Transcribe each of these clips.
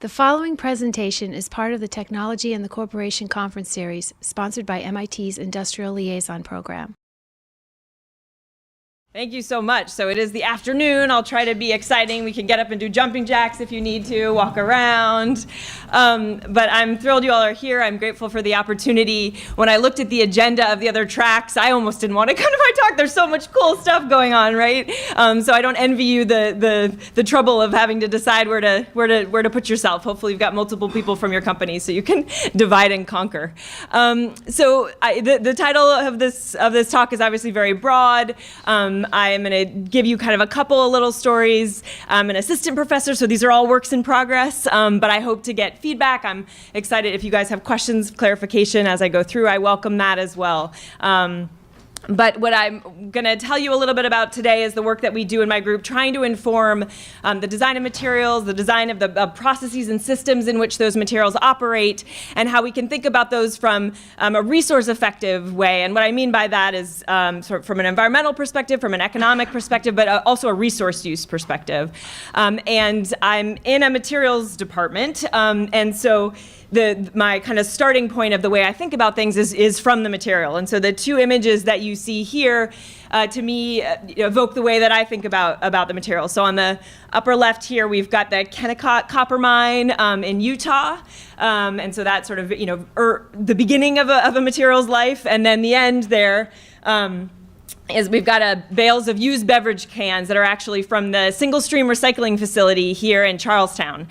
The following presentation is part of the Technology and the Corporation Conference Series, sponsored by MIT's Industrial Liaison Program. Thank you so much. So it is the afternoon. I'll try to be exciting. We can get up and do jumping jacks if you need to, walk around. But I'm thrilled you all are here. I'm grateful for the opportunity. When I looked at the agenda of the other tracks, I almost didn't want to come to my talk. There's so much cool stuff going on, right? So I don't envy you the trouble of having to decide where to put yourself. Hopefully you've got multiple people from your company so you can divide and conquer. The title of this talk is obviously very broad. I am going to give you kind of a couple of little stories. I'm an assistant professor, so these are all works in progress, but I hope to get feedback. I'm excited if you guys have questions, clarification as I go through. I welcome that as well. But what I'm going to tell you a little bit about today is the work that we do in my group, trying to inform the design of materials, the design of the processes and systems in which those materials operate, and how we can think about those from a resource-effective way. And what I mean by that is sort of from an environmental perspective, from an economic perspective, but also a resource use perspective. And I'm in a materials department, and so my kind of starting point of the way I think about things is from the material. And so the two images that you see here, to me, evoke the way that I think about the material. So on the upper left here, we've got the Kennecott copper mine in Utah. And so that's sort of, the beginning of a material's life. And then the end there, is we've got bales of used beverage cans that are actually from the single stream recycling facility here in Charlestown.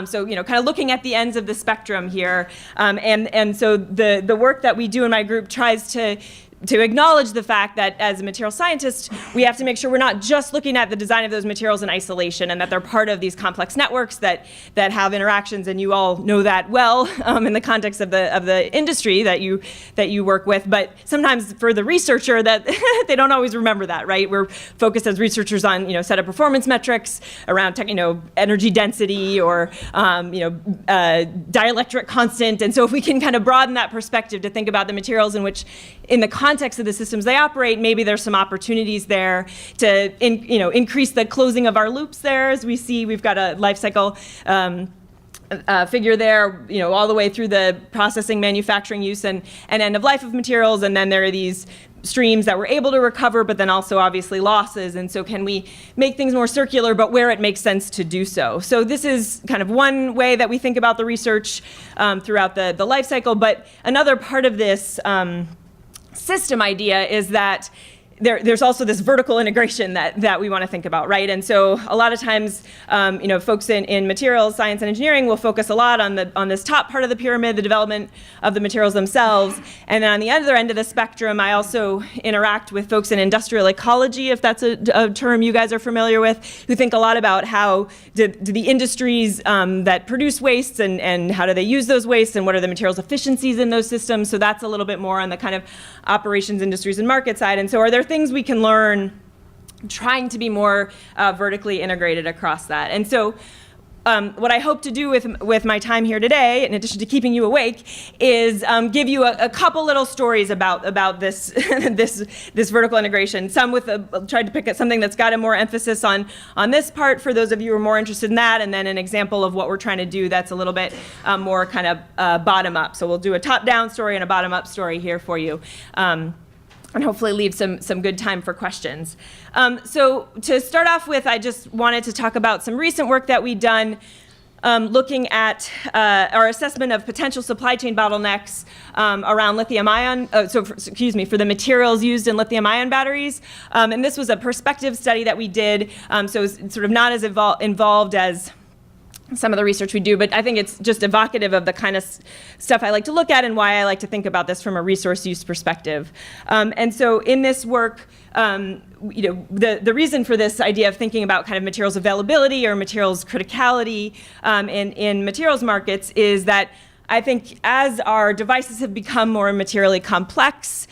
So, kind of looking at the ends of the spectrum here. And so the work that we do in my group tries to acknowledge the fact that as a material scientist, we have to make sure we're not just looking at the design of those materials in isolation and that they're part of these complex networks that have interactions, and you all know that well in the context of the industry that you work with. But sometimes for the researcher, that they don't always remember that, right? We're focused as researchers on set of performance metrics around energy density or dielectric constant, and so if we can kind of broaden that perspective to think about the materials in which, in the context of the systems they operate, maybe there's some opportunities there to increase the closing of our loops there. As we see, we've got a life cycle figure there, all the way through the processing, manufacturing, use, and end of life of materials. And then there are these streams that we're able to recover, but then also obviously losses. And so can we make things more circular, but where it makes sense to do so? So this is kind of one way that we think about the research throughout the life cycle. But another part of this system idea is that there's also this vertical integration that we want to think about, right? And so a lot of times, folks in materials science and engineering will focus a lot on this top part of the pyramid, the development of the materials themselves. And then on the other end of the spectrum, I also interact with folks in industrial ecology, if that's a term you guys are familiar with, who think a lot about how do the industries that produce wastes and how do they use those wastes and what are the materials efficiencies in those systems. So that's a little bit more on the kind of operations, industries, and market side. And so are there things we can learn trying to be more vertically integrated across that? And so what I hope to do with my time here today, in addition to keeping you awake, is give you a couple little stories about this this vertical integration. Some tried to pick up something that's got a more emphasis on this part for those of you who are more interested in that, and then an example of what we're trying to do that's a little bit more kind of bottom up. So we'll do a top-down story and a bottom-up story here for you. And hopefully leave some good time for questions. So to start off with, I just wanted to talk about some recent work that we've done looking at our assessment of potential supply chain bottlenecks around lithium-ion, for the materials used in lithium-ion batteries. And this was a perspective study that we did, so it's sort of not as involved as some of the research we do, but I think it's just evocative of the kind of stuff I like to look at and why I like to think about this from a resource use perspective. And so in this work, the reason for this idea of thinking about kind of materials availability or materials criticality in materials markets is that I think as our devices have become more materially complex,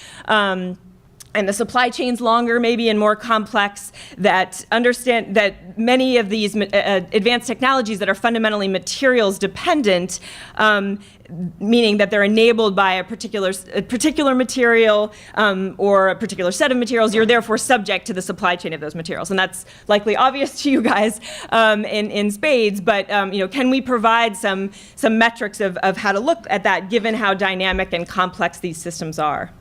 and the supply chain's longer maybe and more complex, that understand that many of these advanced technologies that are fundamentally materials dependent, meaning that they're enabled by a particular material or a particular set of materials, you're therefore subject to the supply chain of those materials. And that's likely obvious to you guys in spades, but can we provide some metrics of how to look at that given how dynamic and complex these systems are?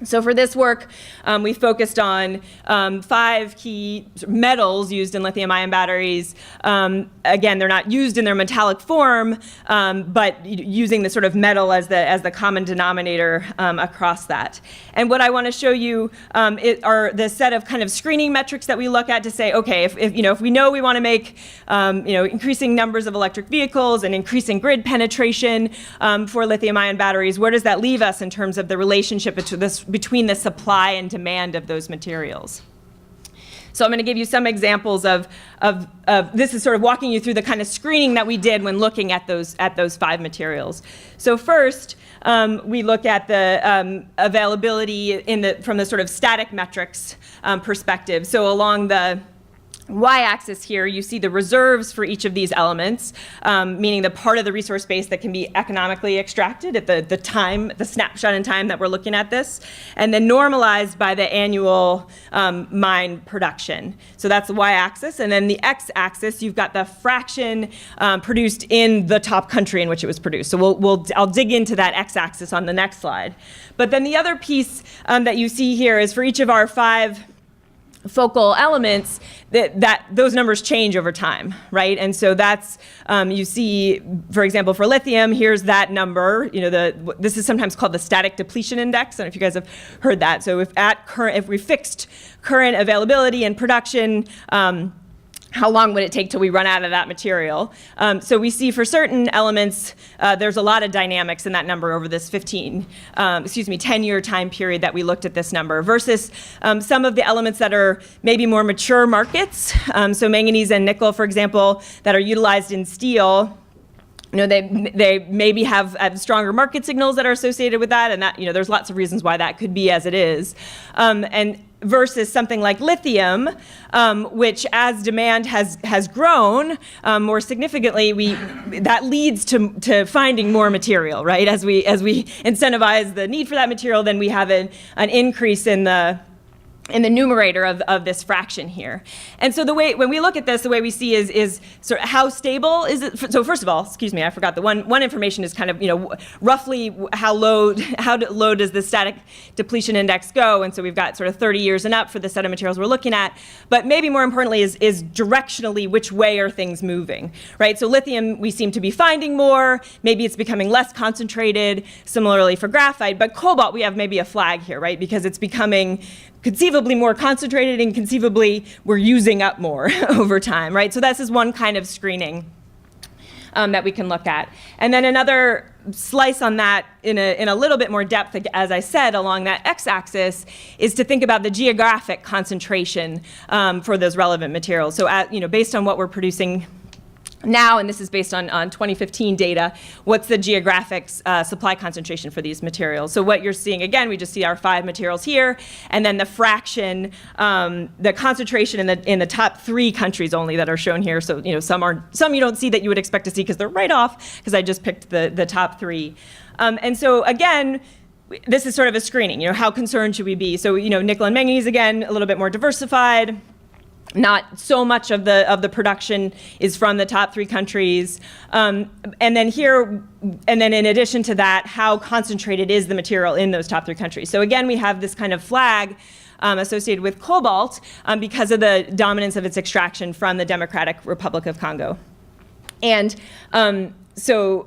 So for this work, we focused on 5 key metals used in lithium-ion batteries. Again, they're not used in their metallic form, but using the sort of metal as the common denominator across that. And what I want to show you are the set of kind of screening metrics that we look at to say, okay, if we know we want to make increasing numbers of electric vehicles and increasing grid penetration for lithium-ion batteries, where does that leave us in terms of the relationship between the supply and demand of those materials? So I'm going to give you some examples of this is sort of walking you through the kind of screening that we did when looking at those 5 materials. So first, we look at the availability from the sort of static metrics perspective. So along the y-axis here, you see the reserves for each of these elements, meaning the part of the resource base that can be economically extracted at the snapshot in time that we're looking at this, and then normalized by the annual mine production. So that's the y-axis, and then the x-axis, you've got the fraction produced in the top country in which it was produced. So I'll dig into that x-axis on the next slide. But then the other piece that you see here is for each of our 5 focal elements, that those numbers change over time, right? And so that's, you see, for example, for lithium, here's that number. This is sometimes called the static depletion index. I don't know if you guys have heard that. So if we fixed current availability and production, how long would it take till we run out of that material? So we see for certain elements, there's a lot of dynamics in that number over this 10-year time period that we looked at this number, versus some of the elements that are maybe more mature markets. So manganese and nickel, for example, that are utilized in steel. They maybe have stronger market signals that are associated with that, and that there's lots of reasons why that could be as it is. And versus something like lithium, which as demand has grown more significantly, that leads to finding more material, right? As we incentivize the need for that material, then we have an increase in the numerator of this fraction here. And so when we look at this, the way we see is sort of how stable is it? So first of all, excuse me, I forgot the one information is kind of, roughly how low does the static depletion index go? And so we've got sort of 30 years and up for the set of materials we're looking at. But maybe more importantly is directionally, which way are things moving, right? So lithium, we seem to be finding more. Maybe it's becoming less concentrated. Similarly for graphite. But cobalt, we have maybe a flag here, right? Because it's becoming conceivably more concentrated, and conceivably we're using up more over time, right? So this is one kind of screening that we can look at. And then another slice on that in a little bit more depth, as I said, along that x-axis, is to think about the geographic concentration for those relevant materials. So based on what we're producing now, and this is based on 2015 data, what's the geographic supply concentration for these materials? So what you're seeing, again, we just see our 5 materials here, and then the fraction, the concentration in the top 3 countries only that are shown here. So some you don't see that you would expect to see because they're right off, because I just picked the top 3. And so again, this is sort of a screening. How concerned should we be? So nickel and manganese, again, a little bit more diversified. Not so much of the production is from the top 3 countries. And then in addition to that, how concentrated is the material in those top 3 countries? So again, we have this kind of flag associated with cobalt because of the dominance of its extraction from the Democratic Republic of Congo. And so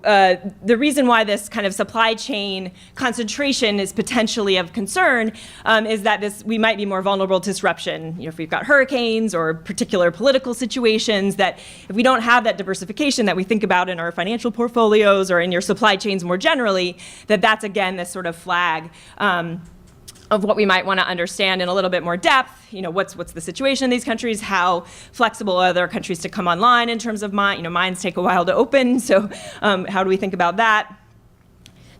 the reason why this kind of supply chain concentration is potentially of concern is that we might be more vulnerable to disruption. If we've got hurricanes or particular political situations, that if we don't have that diversification that we think about in our financial portfolios or in your supply chains more generally, that's again this sort of flag of what we might want to understand in a little bit more depth. What's the situation in these countries? How flexible are other countries to come online in terms of mines take a while to open. So how do we think about that?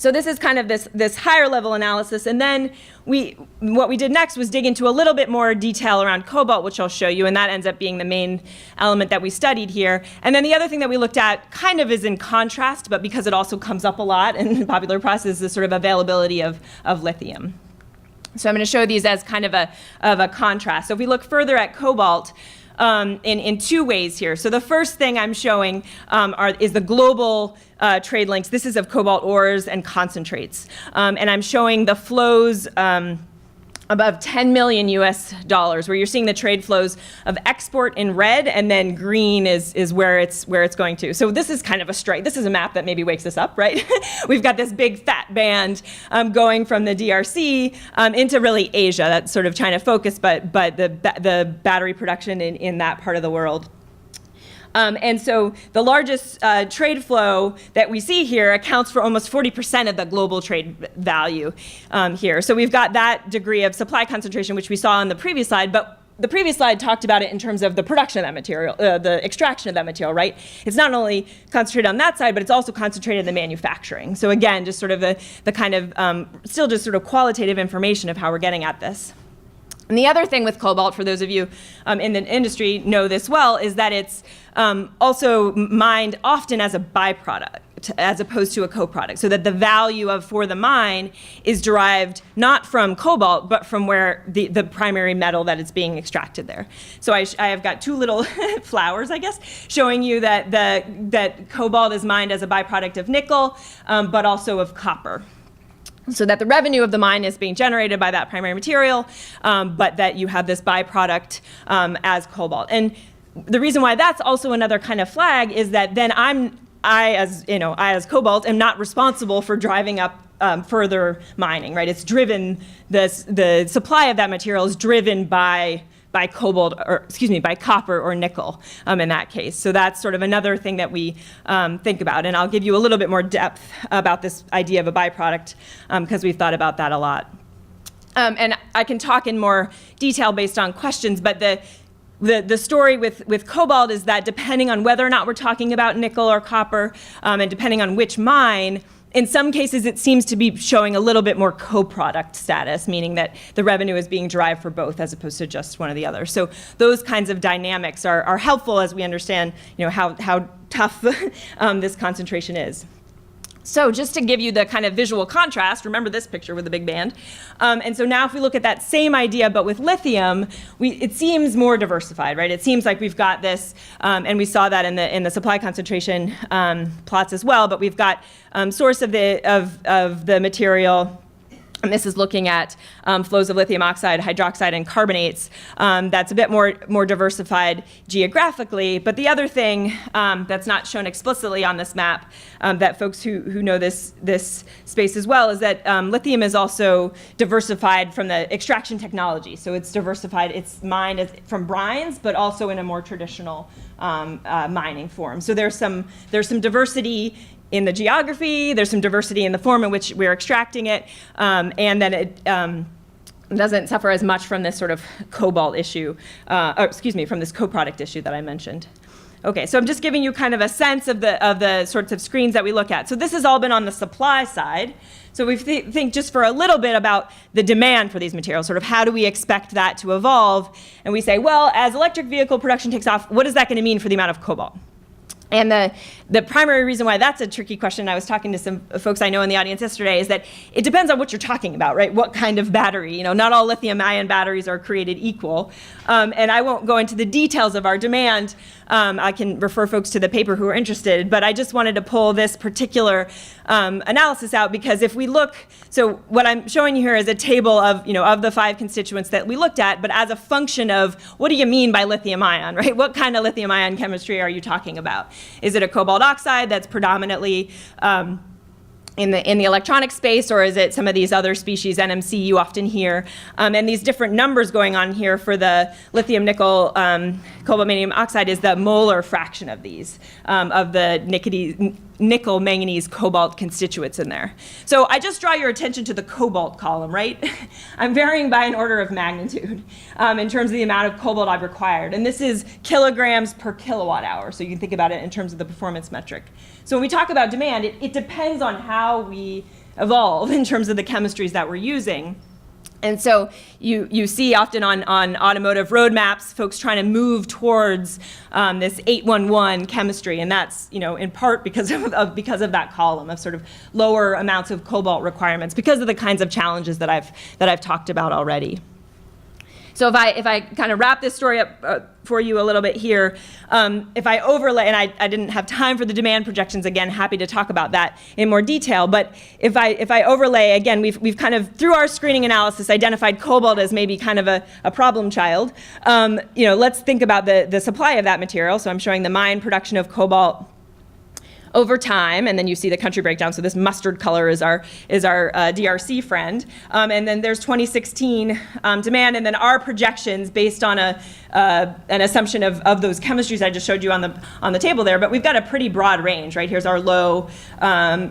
So this is kind of this higher level analysis. And then what we did next was dig into a little bit more detail around cobalt, which I'll show you, and that ends up being the main element that we studied here. And then the other thing that we looked at kind of is in contrast, but because it also comes up a lot in popular press, is the sort of availability of lithium. So I'm going to show these as kind of a contrast. So if we look further at cobalt, in two ways here. So the first thing I'm showing is the global trade links. This is of cobalt ores and concentrates. And I'm showing the flows above 10 million US dollars, where you're seeing the trade flows of export in red, and then green is where it's going to. So this is kind of a strike. This is a map that maybe wakes us up, right? We've got this big fat band going from the DRC into really Asia. That's sort of China focused, but the battery production in that part of the world. And so the largest trade flow that we see here accounts for almost 40% of the global trade value here. So we've got that degree of supply concentration, which we saw on the previous slide, but the previous slide talked about it in terms of the production of that material, the extraction of that material, right? It's not only concentrated on that side, but it's also concentrated in the manufacturing. So again, just sort of the kind of, still just sort of qualitative information of how we're getting at this. And the other thing with cobalt, for those of you in the industry know this well, is that it's also mined often as a byproduct as opposed to a co-product, so that the value for the mine is derived not from cobalt, but from where the primary metal that is being extracted there. So I have got two little flowers, I guess, showing you that cobalt is mined as a byproduct of nickel, but also of copper. So that the revenue of the mine is being generated by that primary material, but that you have this byproduct as cobalt. And the reason why that's also another kind of flag is that then I as cobalt am not responsible for driving up further mining, right? It's driven, the supply of that material is driven by cobalt, or excuse me, by copper or nickel in that case. So that's sort of another thing that we think about. And I'll give you a little bit more depth about this idea of a byproduct because we've thought about that a lot. And I can talk in more detail based on questions, but the story with cobalt is that depending on whether or not we're talking about nickel or copper, and depending on which mine, in some cases, it seems to be showing a little bit more co-product status, meaning that the revenue is being derived for both as opposed to just one or the other. So those kinds of dynamics are helpful as we understand, how tough this concentration is. So just to give you the kind of visual contrast, remember this picture with the big band. And so now if we look at that same idea but with lithium, it seems more diversified, right? It seems like we've got this, and we saw that in the supply concentration plots as well, but we've got source of the material. And this is looking at flows of lithium oxide, hydroxide, and carbonates. That's a bit more diversified geographically. But the other thing that's not shown explicitly on this map that folks who know this space as well is that lithium is also diversified from the extraction technology. So it's diversified, it's mined from brines, but also in a more traditional mining form. So there's some diversity in the geography, there's some diversity in the form in which we're extracting it, and then it doesn't suffer as much from this sort of cobalt issue, from this co-product issue that I mentioned. Okay, so I'm just giving you kind of a sense of the sorts of screens that we look at. So this has all been on the supply side. So we think just for a little bit about the demand for these materials, sort of how do we expect that to evolve? And we say, well, as electric vehicle production takes off, what is that going to mean for the amount of cobalt? And the primary reason why that's a tricky question, I was talking to some folks I know in the audience yesterday, is that it depends on what you're talking about, right? What kind of battery? Not all lithium-ion batteries are created equal. And I won't go into the details of our demand. I can refer folks to the paper who are interested, but I just wanted to pull this particular analysis out because if we look, so what I'm showing you here is a table of the 5 constituents that we looked at, but as a function of what do you mean by lithium-ion, right? What kind of lithium-ion chemistry are you talking about? Is it a cobalt oxide that's predominantly in the electronic space, or is it some of these other species, NMC, you often hear? And these different numbers going on here for the lithium, nickel, cobalt, manganese oxide is the molar fraction of these, of the nickel, manganese, cobalt constituents in there. So I just draw your attention to the cobalt column, right? I'm varying by an order of magnitude in terms of the amount of cobalt I've required. And this is kilograms per kilowatt hour. So you can think about it in terms of the performance metric. So when we talk about demand, it depends on how we evolve in terms of the chemistries that we're using. And so you see often on automotive roadmaps, folks trying to move towards this 811 chemistry, and that's in part because of that column of sort of lower amounts of cobalt requirements, because of the kinds of challenges that I've talked about already. So if I kind of wrap this story up for you a little bit here, if I overlay, and I didn't have time for the demand projections, again, happy to talk about that in more detail, but if I overlay, again, we've kind of, through our screening analysis, identified cobalt as maybe kind of a problem child. Let's think about the supply of that material. So I'm showing the mine production of cobalt over time, and then you see the country breakdown. So this mustard color is our DRC friend, and then there's 2016 demand, and then our projections based on an assumption of those chemistries I just showed you on the table there. But we've got a pretty broad range, right? Here's our low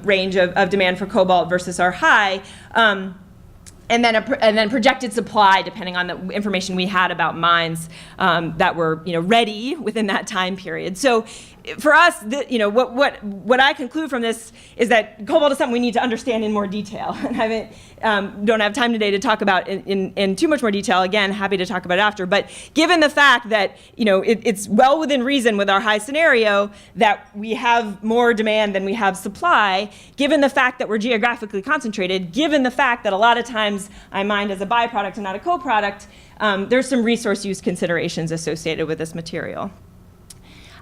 range of demand for cobalt versus our high. And then projected supply, depending on the information we had about mines that were ready within that time period. So for us, what I conclude from this is that cobalt is something we need to understand in more detail. And don't have time today to talk about in too much more detail. Again, happy to talk about it after. But given the fact that it's well within reason with our high scenario that we have more demand than we have supply, given the fact that we're geographically concentrated, given the fact that a lot of times I mined as a byproduct and not a co-product, there's some resource use considerations associated with this material.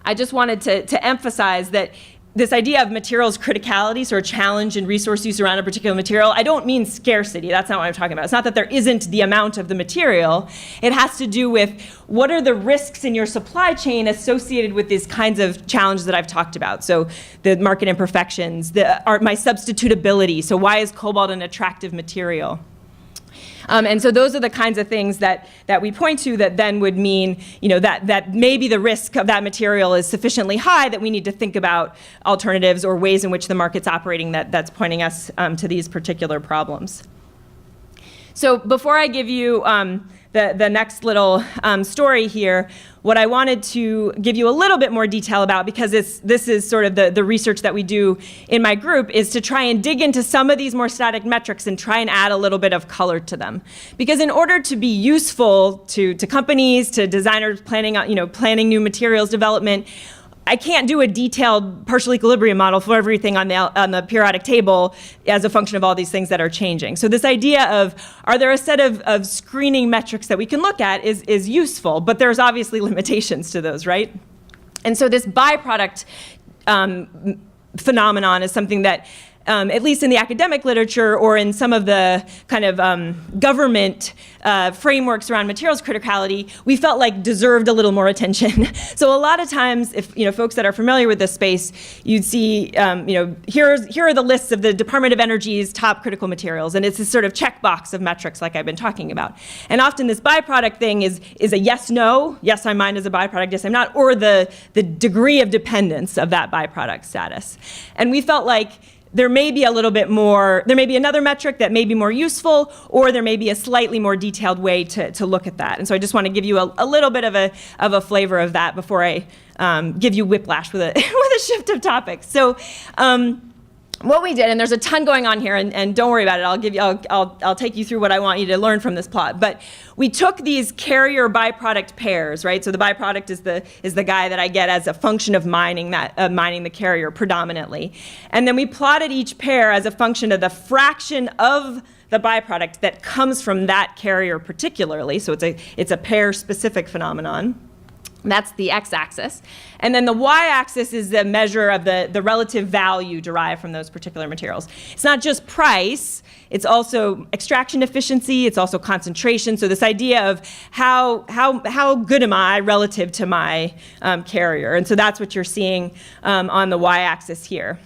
I just wanted to emphasize that this idea of materials criticality, sort of challenge and resource use around a particular material, I don't mean scarcity. That's not what I'm talking about. It's not that there isn't the amount of the material. It has to do with what are the risks in your supply chain associated with these kinds of challenges that I've talked about. So the market imperfections, my substitutability. So why is cobalt an attractive material? And so those are the kinds of things that we point to that then would mean that maybe the risk of that material is sufficiently high that we need to think about alternatives or ways in which the market's operating that's pointing us to these particular problems. So before I give you the next little story here, what I wanted to give you a little bit more detail about, because this is sort of the research that we do in my group, is to try and dig into some of these more static metrics and try and add a little bit of color to them. Because in order to be useful to companies, to designers planning new materials development, I can't do a detailed partial equilibrium model for everything on the periodic table as a function of all these things that are changing. So this idea of, are there a set of screening metrics that we can look at is useful, but there's obviously limitations to those, right? And so this byproduct phenomenon is something that, at least in the academic literature or in some of the kind of government frameworks around materials criticality, we felt like deserved a little more attention. So a lot of times, if folks that are familiar with this space, you'd see, here are the lists of the Department of Energy's top critical materials, and it's this sort of checkbox of metrics like I've been talking about. And often this byproduct thing is a yes/no, yes I'm mined as a byproduct, yes I'm not, or the degree of dependence of that byproduct status. And we felt like there may be a little bit more, there may be another metric that may be more useful, or there may be a slightly more detailed way to look at that. And so I just want to give you a little bit of a flavor of that before I give you whiplash with a shift of topics. So what we did, and there's a ton going on here, and don't worry about it. I'll take you through what I want you to learn from this plot. But we took these carrier byproduct pairs, right? So the byproduct is the guy that I get as a function of mining the carrier predominantly, and then we plotted each pair as a function of the fraction of the byproduct that comes from that carrier particularly. So it's a pair-specific phenomenon. That's the x-axis. And then the y-axis is the measure of the relative value derived from those particular materials. It's not just price, it's also extraction efficiency, it's also concentration. So this idea of how good am I relative to my carrier. And so that's what you're seeing on the y-axis here.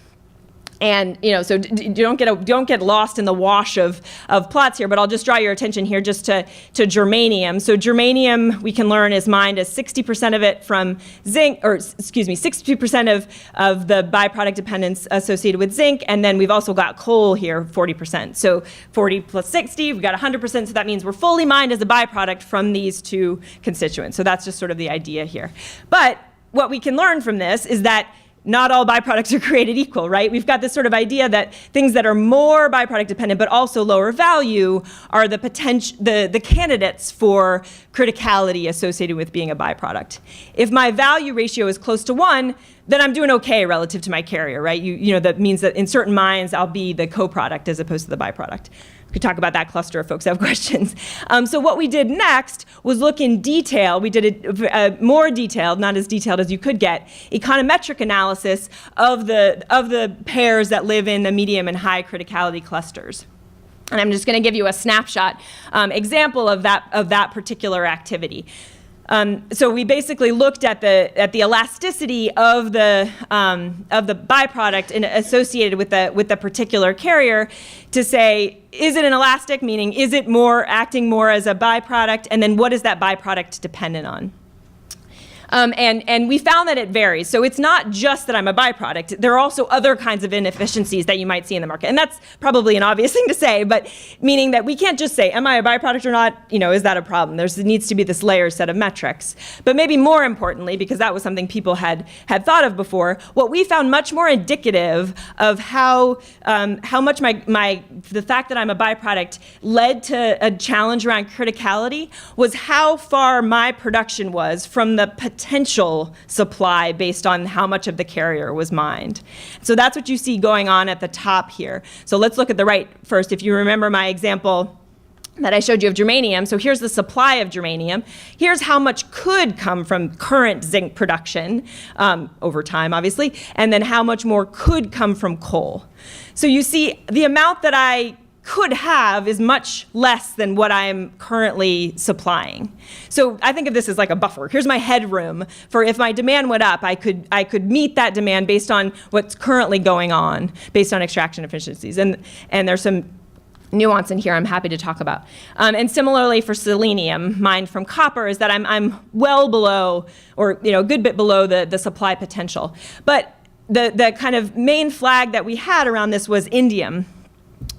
And so don't get lost in the wash of plots here, but I'll just draw your attention here just to germanium. So germanium, we can learn, is mined as 60% of it from zinc, or excuse me, 60% of the byproduct dependence associated with zinc, and then we've also got coal here, 40%. So 40 plus 60, we've got 100%, so that means we're fully mined as a byproduct from these two constituents. So that's just sort of the idea here. But what we can learn from this is that not all byproducts are created equal, right? We've got this sort of idea that things that are more byproduct dependent but also lower value are the candidates for criticality associated with being a byproduct. If my value ratio is close to 1, then I'm doing okay relative to my carrier, right? You know, that means that in certain minds I'll be the co-product as opposed to the byproduct. We could talk about that cluster if folks have questions. So what we did next was look in detail. We did a more detailed, not as detailed as you could get, econometric analysis of the pairs that live in the medium and high criticality clusters. And I'm just going to give you a snapshot example of that particular activity. So we basically looked at the elasticity of the byproduct associated with the particular carrier to say, is it an elastic, meaning is it acting more as a byproduct, and then what is that byproduct dependent on? And we found that it varies. So it's not just that I'm a byproduct. There are also other kinds of inefficiencies that you might see in the market. And that's probably an obvious thing to say, but meaning that we can't just say, am I a byproduct or not? You know, is that a problem? There needs to be this layered set of metrics. But maybe more importantly, because that was something people had thought of before, what we found much more indicative of how much the fact that I'm a byproduct led to a challenge around criticality was how far my production was from the potential supply based on how much of the carrier was mined. So that's what you see going on at the top here. So let's look at the right first. If you remember my example that I showed you of germanium, so here's the supply of germanium. Here's how much could come from current zinc production over time, obviously, and then how much more could come from coal. So you see the amount that I could have is much less than what I'm currently supplying. So I think of this as like a buffer. Here's my headroom for if my demand went up, I could meet that demand based on what's currently going on, based on extraction efficiencies. And there's some nuance in here I'm happy to talk about. And similarly for selenium, mined from copper, is that I'm well below, or a good bit below the supply potential. But the kind of main flag that we had around this was indium,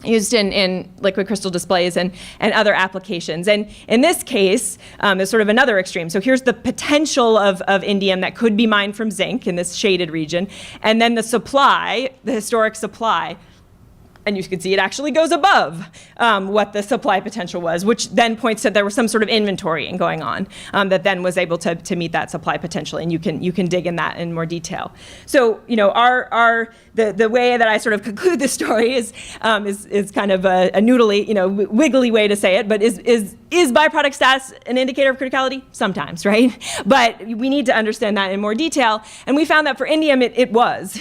used in liquid crystal displays and other applications. And in this case, there's sort of another extreme. So here's the potential of indium that could be mined from zinc in this shaded region, and then the supply, the historic supply. And you can see it actually goes above what the supply potential was, which then points to there was some sort of inventorying going on that then was able to meet that supply potential. And you can dig in that in more detail. So the way that I sort of conclude this story is kind of a noodly, wiggly way to say it, but is byproduct status an indicator of criticality? Sometimes, right? But we need to understand that in more detail. And we found that for indium, it was.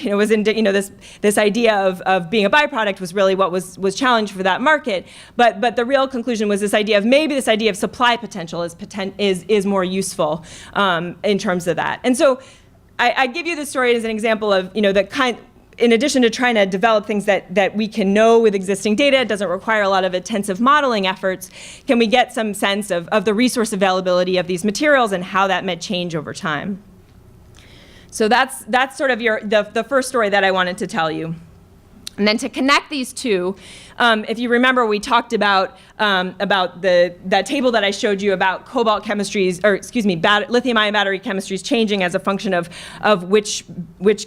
This idea of being a byproduct was really what was challenged for that market. But the real conclusion was this idea of supply potential is more useful in terms of that. And so I give you this story as an example of in addition to trying to develop things that we can know with existing data, it doesn't require a lot of intensive modeling efforts, can we get some sense of the resource availability of these materials and how that might change over time. So that's sort of the first story that I wanted to tell you. And then to connect these two, if you remember, we talked about that table that I showed you about cobalt chemistries, lithium-ion battery chemistries changing as a function of which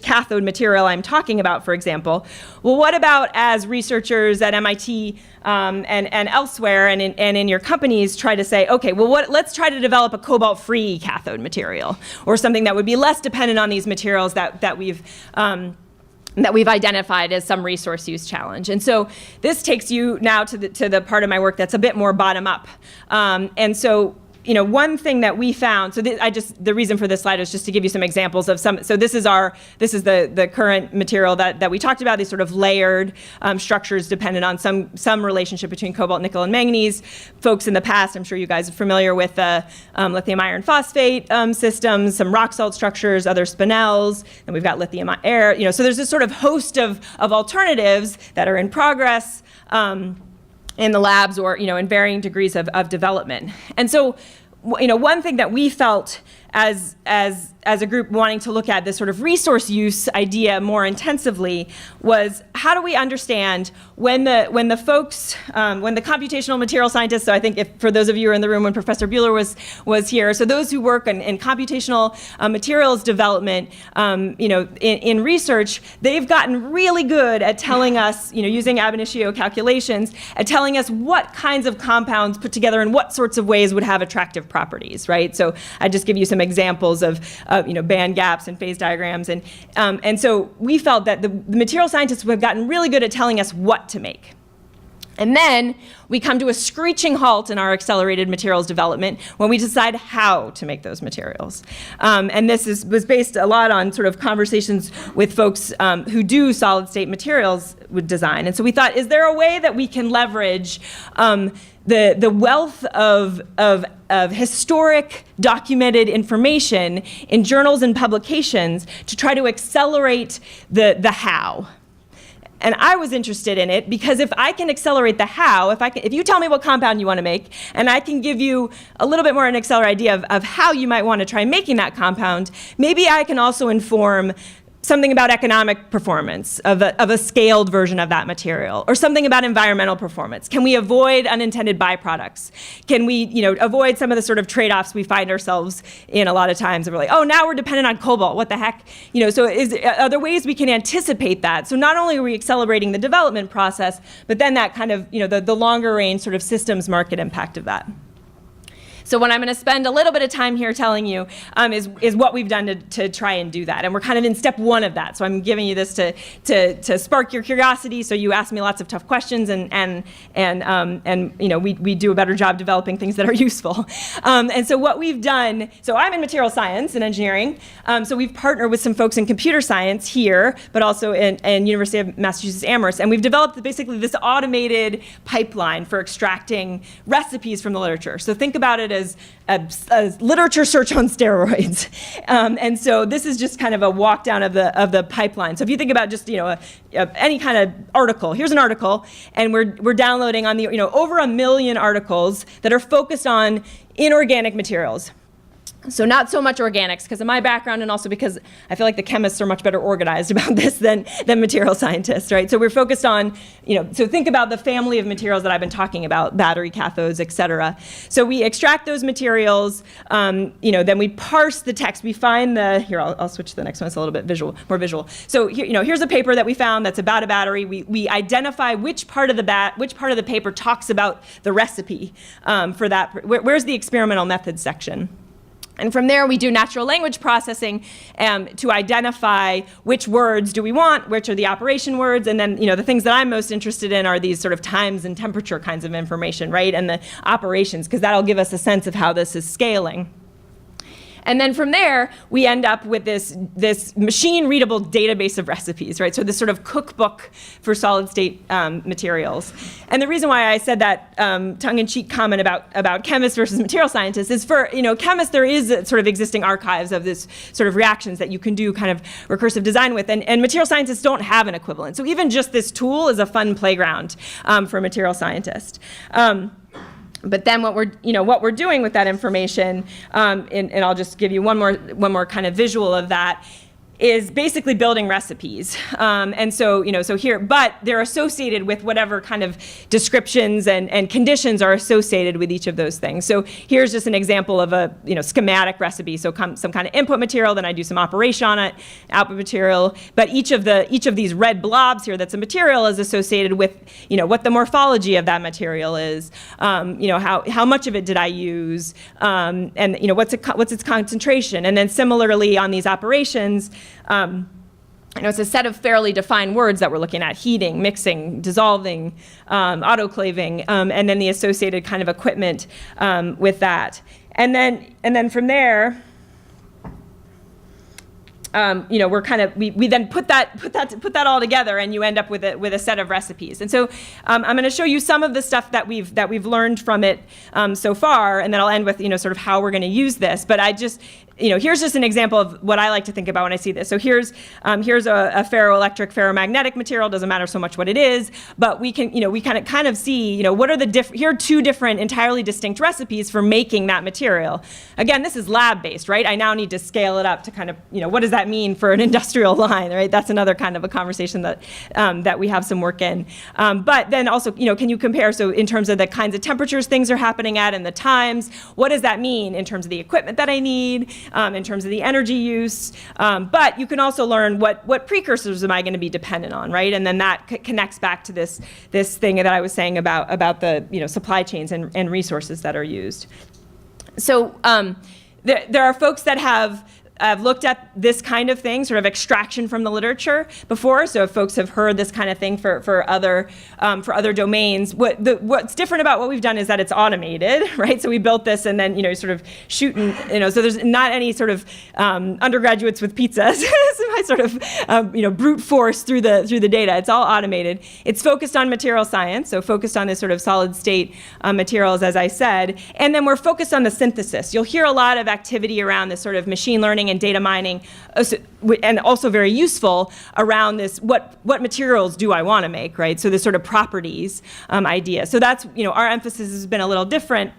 cathode material I'm talking about, for example. Well, what about as researchers at MIT and elsewhere and in your companies try to say, okay, well, let's try to develop a cobalt-free cathode material, or something that would be less dependent on these materials that we've identified as some resource use challenge. And so this takes you now to the part of my work that's a bit more bottom up. And so one thing that we found, so the reason for this slide is just to give you some examples of some. So this is the current material that we talked about, these sort of layered structures dependent on some relationship between cobalt, nickel, and manganese. Folks in the past, I'm sure you guys are familiar with the lithium iron phosphate systems, some rock salt structures, other spinels, and we've got lithium air. So there's this sort of host of alternatives that are in progress in the labs or in varying degrees of development. And so one thing that we felt as a group wanting to look at this sort of resource use idea more intensively was, how do we understand when the computational material scientists, so I think for those of you who are in the room when Professor Buehler was here, so those who work in computational materials development, in research, they've gotten really good at telling us, using ab initio calculations, at telling us what kinds of compounds put together in what sorts of ways would have attractive properties, right? So I just give you some examples of band gaps and phase diagrams, and so we felt that the material scientists have gotten really good at telling us what to make. And then we come to a screeching halt in our accelerated materials development when we decide how to make those materials. And this was based a lot on sort of conversations with folks who do solid state materials with design. And so we thought, is there a way that we can leverage the wealth of historic documented information in journals and publications to try to accelerate the how? And I was interested in it because if I can accelerate the how, if you tell me what compound you want to make, and I can give you a little bit more an accelerated idea of how you might want to try making that compound, maybe I can also inform something about economic performance of a scaled version of that material, or something about environmental performance. Can we avoid unintended byproducts? Can we, avoid some of the sort of trade-offs we find ourselves in a lot of times? And we're like, oh, now we're dependent on cobalt. What the heck? So are there ways we can anticipate that? So not only are we accelerating the development process, but then that kind of, the longer range sort of systems market impact of that. So what I'm going to spend a little bit of time here telling you is what we've done to try and do that. And we're kind of in step one of that. So I'm giving you this to spark your curiosity, so you ask me lots of tough questions, and we do a better job developing things that are useful. And so what we've done, so I'm in material science and engineering, so we've partnered with some folks in computer science here, but also in University of Massachusetts Amherst, and we've developed basically this automated pipeline for extracting recipes from the literature. So think about it as a literature search on steroids. And so this is just kind of a walk down of the pipeline. So if you think about just any kind of article, here's an article, and we're downloading on the over 1 million articles that are focused on inorganic materials. So not so much organics, because of my background, and also because I feel like the chemists are much better organized about this than material scientists, right? So we're focused on, so think about the family of materials that I've been talking about, battery cathodes, et cetera. So we extract those materials, then we parse the text. We find here, I'll switch to the next one, it's a little bit more visual. So here, here's a paper that we found that's about a battery. We identify which part of the paper talks about the recipe for that. Where's the experimental methods section? And from there, we do natural language processing to identify which words do we want, which are the operation words, and then the things that I'm most interested in are these sort of times and temperature kinds of information, right? And the operations, because that'll give us a sense of how this is scaling. And then from there, we end up with this machine-readable database of recipes, right? So this sort of cookbook for solid-state materials. And the reason why I said that tongue-in-cheek comment about chemists versus material scientists is for chemists, there is sort of existing archives of this sort of reactions that you can do kind of recursive design with, and material scientists don't have an equivalent. So even just this tool is a fun playground for a material scientist. But then what we're doing with that information, and I'll just give you one more kind of visual of that, is basically building recipes. And so here, but they're associated with whatever kind of descriptions and conditions are associated with each of those things. So here's just an example of a schematic recipe. So some kind of input material, then I do some operation on it, output material. But each of these red blobs here that's a material is associated with what the morphology of that material is. How much of it did I use, and what's its concentration. And then similarly on these operations, it's a set of fairly defined words that we're looking at: heating, mixing, dissolving, autoclaving, and then the associated kind of equipment with that. And then from there, we then put that all together, and you end up with a set of recipes. And so I'm going to show you some of the stuff that we've learned from it so far, and then I'll end with sort of how we're going to use this. But here's just an example of what I like to think about when I see this. So here's a ferroelectric, ferromagnetic material. Doesn't matter so much what it is, but we kind of see what are here are two different entirely distinct recipes for making that material. Again, this is lab based, right? I now need to scale it up to kind of what does that mean for an industrial line, right? That's another kind of a conversation that we have some work in. But then also can you compare, so in terms of the kinds of temperatures things are happening at and the times, what does that mean in terms of the equipment that I need? In terms of the energy use, but you can also learn what precursors am I going to be dependent on, right? And then that connects back to this thing that I was saying about the supply chains and resources that are used. So there are folks that have looked at this kind of thing, sort of extraction from the literature before. So if folks have heard this kind of thing for other domains, what's different about what we've done is that it's automated, right? So we built this and then sort of shooting, so there's not any sort of undergraduates with pizzas. I sort of brute force through the data. It's all automated. It's focused on material science, so focused on this sort of solid state materials, as I said, and then we're focused on the synthesis. You'll hear a lot of activity around this sort of machine learning and data mining, and also very useful around this, what materials do I want to make, right? So this sort of properties idea. So that's, our emphasis has been a little different,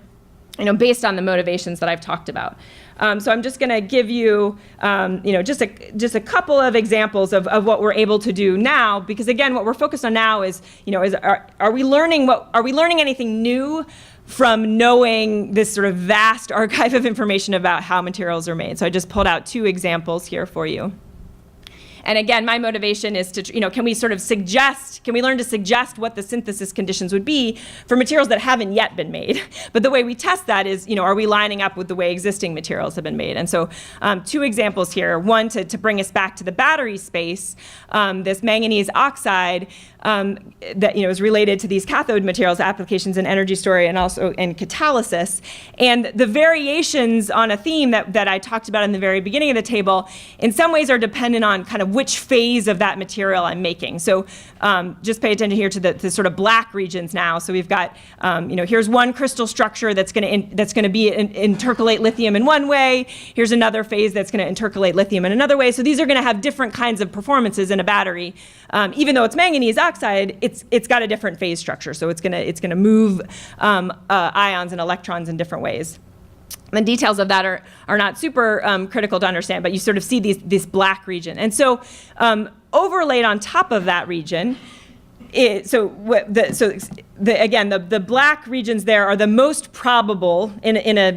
based on the motivations that I've talked about. So I'm just going to give you, just a couple of examples of what we're able to do now, because again, what we're focused on now is, are we learning anything new from knowing this sort of vast archive of information about how materials are made? So I just pulled out two examples here for you. And again, my motivation is to, can we learn to suggest what the synthesis conditions would be for materials that haven't yet been made? But the way we test that is, are we lining up with the way existing materials have been made? And so two examples here. One, to bring us back to the battery space, this manganese oxide that is related to these cathode materials applications in energy storage and also in catalysis. And the variations on a theme that I talked about in the very beginning of the table, in some ways are dependent on kind of which phase of that material I'm making. So just pay attention here to the sort of black regions now. So we've got, here's one crystal structure that's going to be intercalate lithium in one way. Here's another phase that's going to intercalate lithium in another way. So these are going to have different kinds of performances in a battery. Even though it's manganese oxide, it's got a different phase structure. So it's going to move ions and electrons in different ways. The details of that are not super critical to understand, but you sort of see this black region. And so overlaid on top of that region, the black regions there are the most probable in a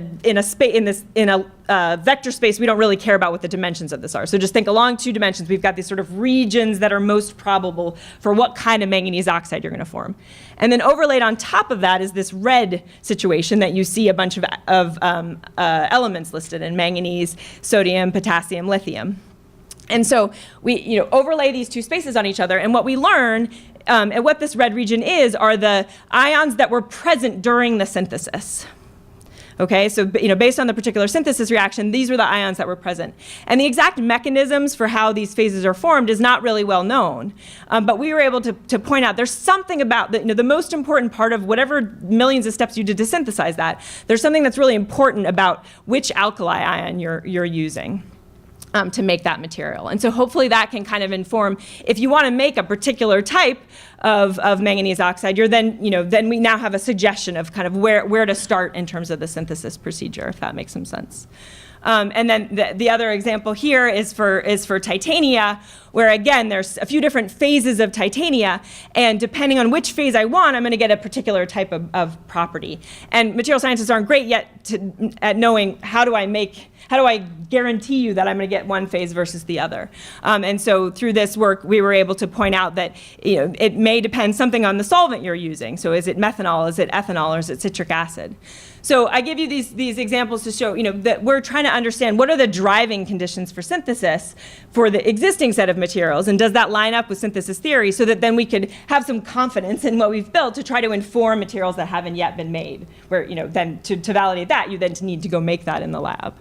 vector space. We don't really care about what the dimensions of this are. So just think along two dimensions, we've got these sort of regions that are most probable for what kind of manganese oxide you're going to form. And then overlaid on top of that is this red situation that you see a bunch of elements listed in: manganese, sodium, potassium, lithium. And so we overlay these two spaces on each other, and what we learn and what this red region are the ions that were present during the synthesis. Okay, so based on the particular synthesis reaction, these were the ions that were present. And the exact mechanisms for how these phases are formed is not really well known. But we were able to point out there's something about the most important part of whatever millions of steps you did to synthesize that. There's something that's really important about which alkali ion you're using to make that material. And so hopefully that can kind of inform, if you want to make a particular type of manganese oxide, then we now have a suggestion of kind of where to start in terms of the synthesis procedure, if that makes some sense. And then the other example here is for titania, where again, there's a few different phases of titania, and depending on which phase I want, I'm going to get a particular type of property. And material scientists aren't great yet at knowing how do I guarantee you that I'm going to get one phase versus the other. And so through this work, we were able to point out that it may depend something on the solvent you're using. So is it methanol, is it ethanol, or is it citric acid? So I give you these examples to show that we're trying to understand what are the driving conditions for synthesis for the existing set of materials, and does that line up with synthesis theory, so that then we could have some confidence in what we've built to try to inform materials that haven't yet been made, where then to validate that, you then need to go make that in the lab.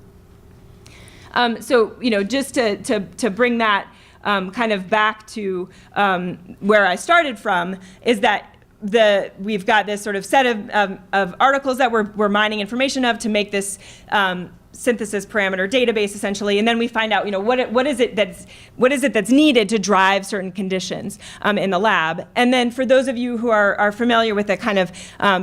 So, just to bring that kind of back to where I started from, is that we've got this sort of set of articles that we're mining information of to make this synthesis parameter database, essentially, and then we find out, what is it that's needed to drive certain conditions in the lab. And then for those of you who are familiar with the kind of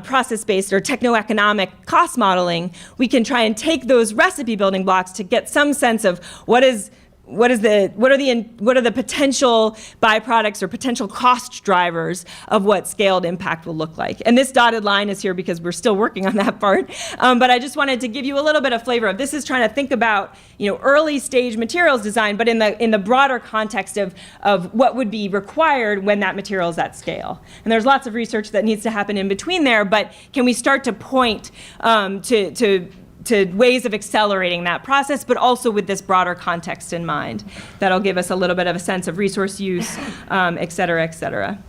process-based or techno-economic cost modeling, we can try and take those recipe building blocks to get some sense of what are the potential byproducts or potential cost drivers of what scaled impact will look like. And this dotted line is here because we're still working on that part. But I just wanted to give you a little bit of flavor of this is trying to think about early stage materials design, but in the broader context of what would be required when that material is at scale. And there's lots of research that needs to happen in between there, but can we start to point to ways of accelerating that process, but also with this broader context in mind. That'll give us a little bit of a sense of resource use, et cetera, et cetera.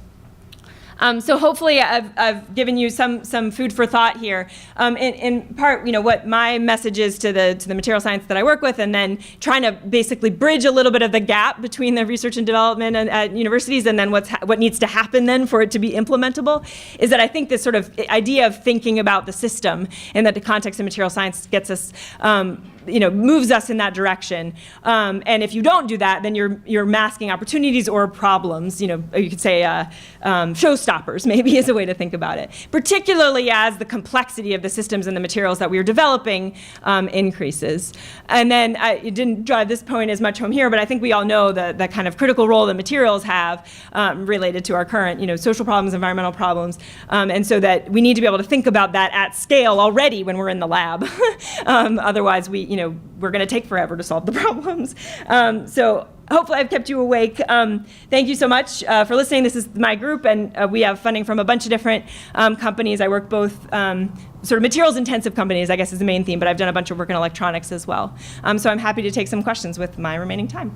So hopefully I've given you some food for thought here. In part, what my message is to the material science that I work with, and then trying to basically bridge a little bit of the gap between the research and development at universities and then what needs to happen then for it to be implementable, is that I think this sort of idea of thinking about the system and that the context of material science gets us moves us in that direction. And if you don't do that, then you're masking opportunities or problems. You could say showstoppers maybe is a way to think about it, particularly as the complexity of the systems and the materials that we are developing increases. And then I didn't drive this point as much home here, but I think we all know the kind of critical role that materials have related to our current social problems, environmental problems, and so that we need to be able to think about that at scale already when we're in the lab. Otherwise, we're going to take forever to solve the problems. So hopefully I've kept you awake. Thank you so much for listening. This is my group, and we have funding from a bunch of different companies. I work both sort of materials-intensive companies, I guess is the main theme, but I've done a bunch of work in electronics as well. So I'm happy to take some questions with my remaining time.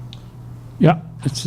Yeah, it's